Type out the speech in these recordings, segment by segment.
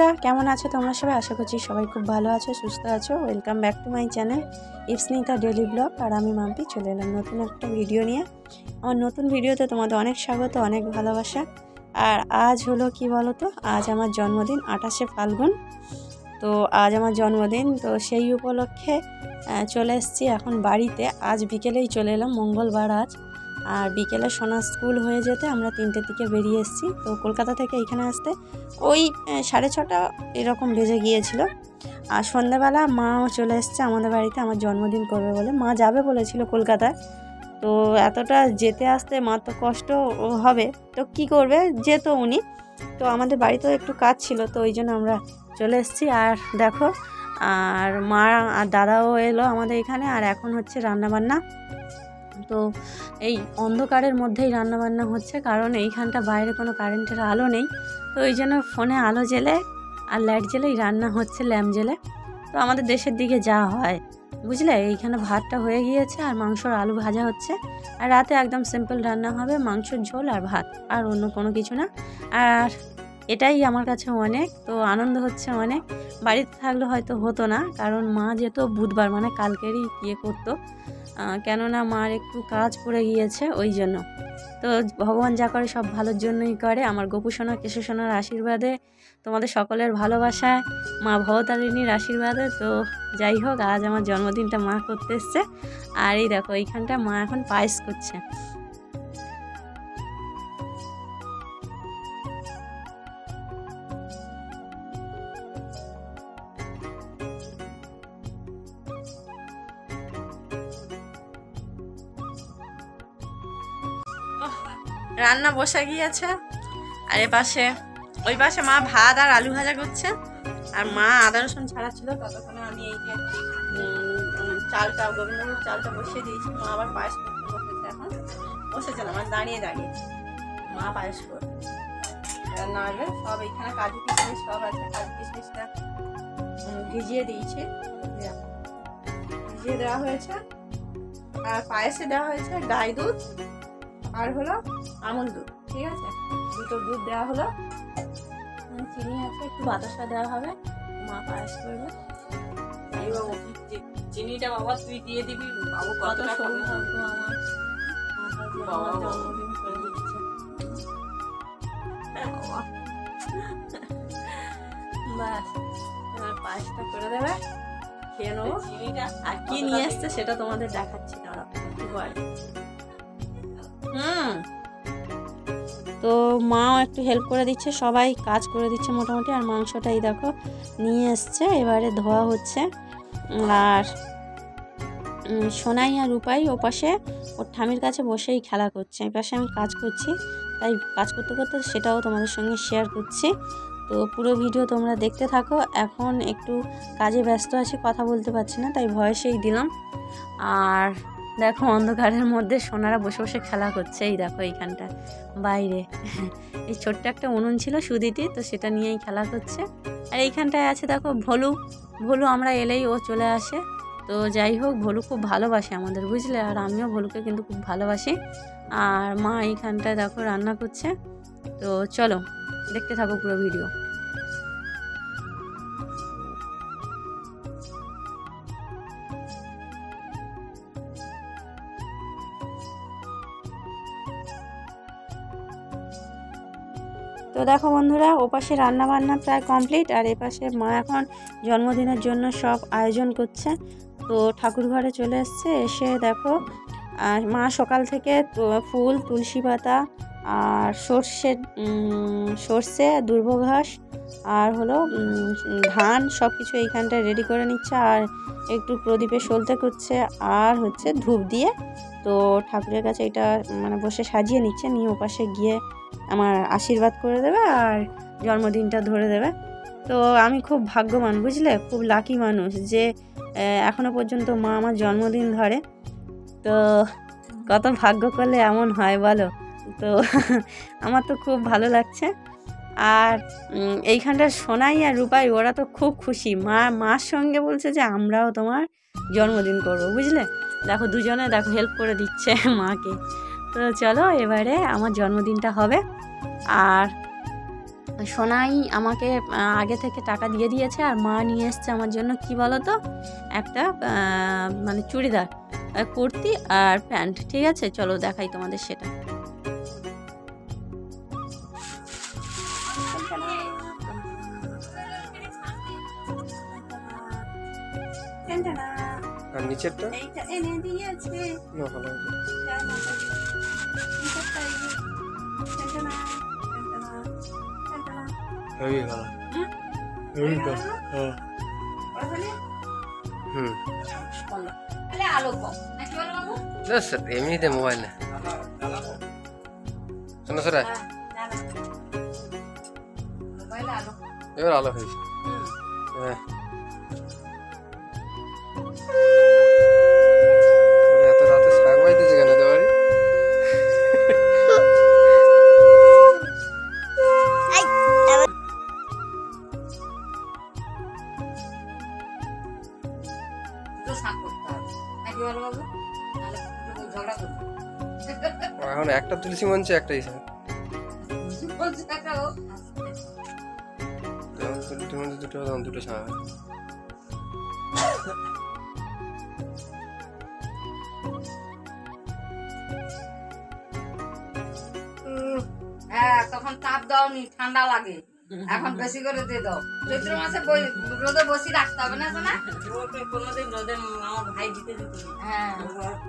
বন্ধুরা, কেমন আছো তোমরা সবাই? আশা করছি সবাই খুব ভালো আছো, সুস্থ আছো। Welcome back to my channel Ipsnita daily blog. আর আমি মাম্পি চলে এলাম নতুন একটা ভিডিও নিয়ে। আমার নতুন ভিডিওতে তোমাদের অনেক স্বাগত, অনেক ভালোবাসা। আর আজ হলো কি বলো তো, আজ আমার জন্মদিন 28শে ফাল্গুন। তো আজ আমার জন্মদিন, তো সেই উপলক্ষে চলে এসেছি এখন বাড়িতে। আজ বিকেলেই চলে এলাম, মঙ্গলবার আজ। আর বিকেলে সোনার স্কুল হয়ে যেতে আমরা 3টের দিকে বেরিয়ে এসেছি। তো কলকাতা থেকে এইখানে আসতে ওই 6:30 এরকম বেজে গিয়েছিল। আর সন্ধ্যাবেলা মাও চলে এসছে আমাদের বাড়িতে আমার জন্মদিন করবে বলে। মা যাবে বলেছিল কলকাতায়, তো এতটা যেতে আসতে মা তো কষ্ট হবে, তো কি করবে, যেত উনি। তো আমাদের বাড়িতেও একটু কাজ ছিল, তো ওই জন্য আমরা চলে এসেছি। আর দেখো, আর মা আর দাদাও এলো আমাদের এখানে। আর এখন হচ্ছে রান্নাবান্না। তো এই অন্ধকারের মধ্যেই রান্নাবান্না হচ্ছে, কারণ এইখানটা বাইরে কোনো কারেন্টের আলো নেই। তো ওই জন্য ফোনে আলো জ্বেলে আর লাইট জ্বেলেই রান্না হচ্ছে, ল্যাম্প জ্বেলে। তো আমাদের দেশের দিকে যা হয় বুঝলে। এইখানে ভাতটা হয়ে গিয়েছে আর মাংসর আলু ভাজা হচ্ছে। আর রাতে একদম সিম্পল রান্না হবে, মাংসর ঝোল আর ভাত, আর অন্য কোনো কিছু না। আর এটাই আমার কাছে অনেক, তো আনন্দ হচ্ছে অনেক। বাড়িতে থাকলে হয়তো হতো না, কারণ মা যেত বুধবার, মানে কালকেরই করতো। কেননা মার একটু কাজ পড়ে গিয়েছে, ওই জন্য। তো ভগবান যা করে সব ভালোর জন্যই করে। আমার গোপু সোনা কেশু সোনার আশীর্বাদে, তোমাদের সকলের ভালোবাসায়, মা ভবতারিণীর আশীর্বাদে। তো যাই হোক, আজ আমার জন্মদিনটা মা করতে এসছে। আর এই দেখো, এইখানটা মা এখন পায়েস করছে। রান্না বসে গিয়েছে। আর ওই পাশে মা ভাত আর আলু ভাজা করছে। আর মা আদা রসুন ছাড়াচ্ছিল, ততক্ষণে আমি এই যে চালটা, গোবিন্দভোগ চালটা বসিয়ে দিয়েছি। মা আবার পায়েস করতে বসেছে, এখন বসেছিলাম আমার দাঁড়িয়ে দাঁড়িয়ে। মা পায়েস করে নাড়বে সব। এইখানে কাজু কিশমিশ সব আছে। কাজু কিশমিশটা ভিজিয়ে দিয়েছে, ভিজিয়ে দেওয়া হয়েছে। আর পায়েসে দেওয়া হয়েছে গাই দুধ আর হলো আমল দুধ, ঠিক আছে। দুটো দুধ দেওয়া হলো, চিনি আছে, একটু বাতাসা দেওয়া হবে। মা পায়েস করবে। চিনিটা বাবা তুই দিয়ে দিবি, বাবু কত কতটা সৌভাগ্য আমার, আমার জন্মদিন করে দিচ্ছে। ব্যাস, এবার পায়েসটা করে দেবে, খেয়ে নেবো। চিনিটা আর কি নিয়ে এসছে সেটা তোমাদের দেখাচ্ছি, দাঁড়াও একটু পরে। তো মাও একটু হেল্প করে দিচ্ছে, সবাই কাজ করে দিচ্ছে মোটামুটি। আর মাংসটাই দেখো নিয়ে এসছে, এবারে ধোয়া হচ্ছে। আর সোনাই আর রূপাই ওপাশে ওর ঠামির কাছে বসেই খেলা করছে। এই পাশে আমি কাজ করছি, তাই কাজ করতে করতে সেটাও তোমাদের সঙ্গে শেয়ার করছি। তো পুরো ভিডিও তোমরা দেখতে থাকো। এখন একটু কাজে ব্যস্ত আছি, কথা বলতে পারছি না, তাই ভয়েসেই দিলাম। আর দেখো, অন্ধকারের মধ্যে সোনারা বসে বসে খেলা করছে। এই দেখো এইখানটা বাইরে এই ছোট্ট একটা উনুন ছিল সুদিতি, তো সেটা নিয়েই খেলা করছে। আর এইখানটায় আছে দেখো ভোলু আমরা এলেই ও চলে আসে। তো যাই হোক, ভোলু খুব ভালোবাসে আমাদের, বুঝলে। আর আমিও ভোলুকে কিন্তু খুব ভালোবাসি। আর মা এইখানটায় দেখো রান্না করছে। তো চলো দেখতে থাকো পুরো ভিডিও। তো দেখো বন্ধুরা, ওপাশে রান্না বান্না প্রায় কমপ্লিট। আর এপাশে মা এখন জন্মদিনের জন্য সব আয়োজন করছে। তো ঠাকুর ঘরে চলে এসছে। এসে দেখো, মা সকাল থেকে ফুল, তুলসী পাতা আর সর্ষে, দুর্ব ঘাস আর হলো ধান সব কিছু এইখানটায় রেডি করে নিচ্ছে। আর একটু প্রদীপে সলতে করছে, আর হচ্ছে ধূপ দিয়ে তো ঠাকুরের কাছে এটা মানে বসে সাজিয়ে নিচ্ছে। নিয়ে ওপাশে গিয়ে আমার আশীর্বাদ করে দেবে আর জন্মদিনটা ধরে দেবে। তো আমি খুব ভাগ্যবান, বুঝলে, খুব লাকি মানুষ যে এখনো পর্যন্ত মা আমার জন্মদিন ধরে। তো কত ভাগ্য করলে এমন হয় বলো। তো আমার তো খুব ভালো লাগছে। আর এইখানটা সোনাই আর রূপাই ওরা তো খুব খুশি। মার সঙ্গে বলছে যে আমরাও তোমার জন্মদিন করবো, বুঝলে। দেখো দুজনে দেখো হেল্প করে দিচ্ছে মাকে। তো চলো এবারে আমার জন্মদিনটা হবে। আর সোনাই আমাকে আগে থেকে টাকা দিয়ে দিয়েছে, আর মা নিয়ে এসছে আমার জন্য কি বলো তো, একটা মানে চুড়িদার, কুর্তি আর প্যান্ট। ঠিক আছে, চলো দেখাই তোমাদের সেটা। আর নিচেরটা এইটা এনে দিয়েছে। না, ভালো আছে। হেভি ভালো, হেভি ভালো। হ্যাঁ, হুম। আলো কম নাকি বলো বাবু? না স্যার, এমনিতে মোবাইল না। শোনো স্যার, মোবাইলে আলো। এবার আলো হয়েছে। হ্যাঁ, এত রাতে শাক বাইতেছে কেন এতে বাড়ি? তো শাক করতে হবে নাকি বলো বাবু? নাহলে ঝগড়া করবে। এখন একটা তুলসী মঞ্চে একটাই স্যার। বলছে টাকা ও যখন তুলসী মঞ্চে দুটো তখন দুটো শাক। হ্যাঁ, তখন তাপ দাওনি, ঠান্ডা লাগে। এখন বেশি করে দিয়ে দাও। চৈত্র মাসে রোদে বসি রাখতে হবে না শোনা? কোনোদিন রোদে আমার ভাই দিতে দিত। হ্যাঁ,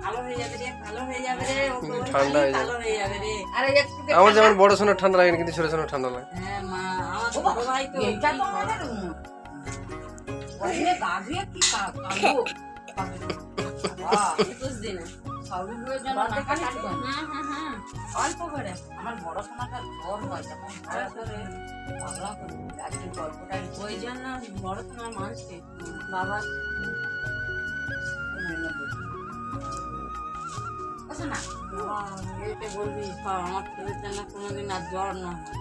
ভালো হয়ে যাবে রে, ভালো হয়ে যাবে রে, ঠান্ডা হয়ে যাবে। ভালো হয়ে যাবে রে। আরে একটু আমার যেমন বড় সোনার ঠান্ডা লাগে না, কিন্তু ছোট সোনার ঠান্ডা লাগে। হ্যাঁ মা, আমার ছোট ভাই তো এইটা তো আমাদের ওখানে গাজুয়ে কি কালো বাহ, একুশ দিনে সবগুলোর জন্য নাকা কাটবে। অল্প করে। আমার বড় সোনাটা জ্বর হয়, যখন ঘরে ধরে পাগলা করে একটু গল্পটা, ওই জন্য বড় সোনার মানুষকে বাবা না এইটা বলবি আমার ছেলের জন্য কোনোদিন আর জ্বর না হয়।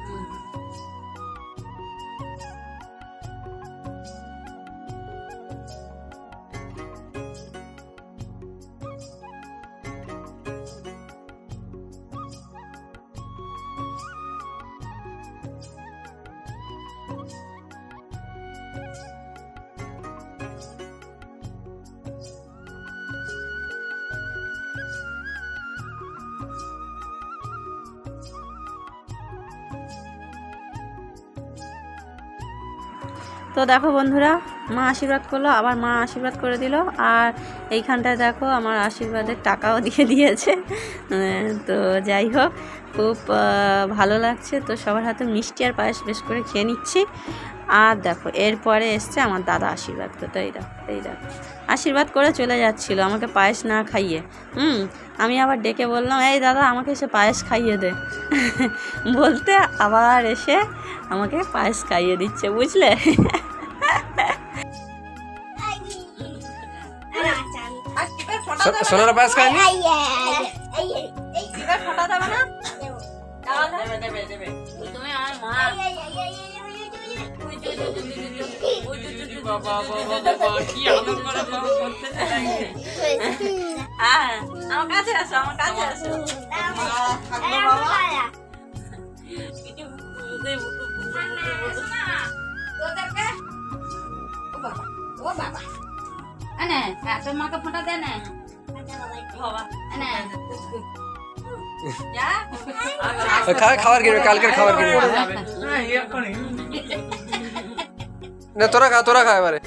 তো দেখো বন্ধুরা, মা আশীর্বাদ করলো, আবার মা আশীর্বাদ করে দিল, আর এইখানটায় দেখো আমার আশীর্বাদের টাকাও দিয়ে দিয়েছে। তো যাই হোক, খুব ভালো লাগছে। তো সবার হাতে মিষ্টি আর পায়েস বেশ করে খেয়ে নিচ্ছি। আর দেখো এরপরে এসছে আমার দাদা আশীর্বাদ করতে। এই দেখো আশীর্বাদ করে চলে যাচ্ছিলো আমাকে পায়েস না খাইয়ে। আমি আবার ডেকে বললাম, এই দাদা আমাকে এসে পায়েস খাইয়ে দে। বলতে আবার এসে আমাকে পায়েস খাইয়ে দিচ্ছে, বুঝলে। সোনার পায়েস খায়নি? তুমি আমার মা আমার কাছে আসো, আমার কাছে আসো। ও বাবা, তোর মাকে ফোঁটা দে না বাবা। খাবার কিনবে, কালকের খাবার কিনবে। না তোরা খা এবারে।